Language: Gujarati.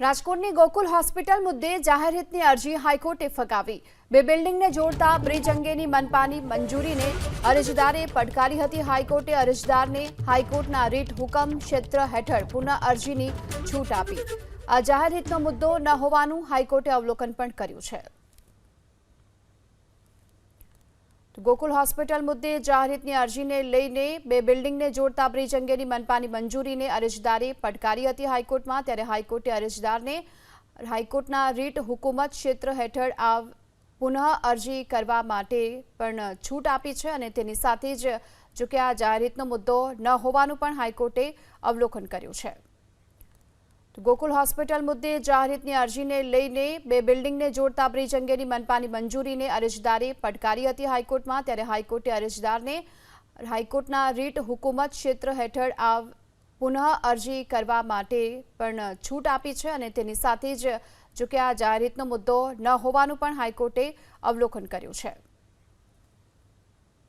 રાજકોટની ગોકુલ હોસ્પિટલ મુદ્દે જાહેર હિતની અરજી હાઈકોર્ટે ફગાવી। બે બિલ્ડિંગને જોડતા બ્રિજ અંગેની મનપાની મંજૂરીને અરજદારે પડકારી હતી। હાઈકોર્ટે અરજદારને હાઈકોર્ટના રીટ હુકમ ક્ષેત્ર હેઠળ પુનઃ અરજીની છૂટ આપી। આ જાહેર હિતનો મુદ્દો ન હોવાનું હાઈકોર્ટે અવલોકન પણ કર્યું છે। ગોકુલ હોસ્પિટલ મુદ્દે જાહેર હિતની અરજીને લઈને બે બિલ્ડિંગને જોડતા બ્રિજ અંગેની મનપાની મંજૂરીને અરજદારે પડકારી હતી હાઈકોર્ટમાં। ત્યારે હાઈકોર્ટે અરજદારને હાઈકોર્ટના રીટ હુકુમત ક્ષેત્ર હેઠળ આ પુનઃ અરજી કરવા માટે પણ છૂટ આપી છે અને તેની સાથે જ જોકે આ જાહેર હિતનો મુદ્દો ન હોવાનું પણ હાઈકોર્ટે અવલોકન કર્યું છે। ગોકુલ હોસ્પિટલ મુદ્દે જાહેર હિતની અરજીને લઈને બે બિલ્ડિંગને જોડતા બ્રિજ અંગેની મનપાની મંજૂરીને અરજદારે પડકારી હતી હાઈકોર્ટમાં। ત્યારે હાઈકોર્ટે અરજદારને હાઈકોર્ટના રીટ હુકુમત ક્ષેત્ર હેઠળ આ પુનઃ અરજી કરવા માટે પણ છૂટ આપી છે અને તેની સાથે જ જોકે આ જાહેર હિતનો મુદ્દો ન હોવાનું પણ હાઈકોર્ટે અવલોકન કર્યું છે।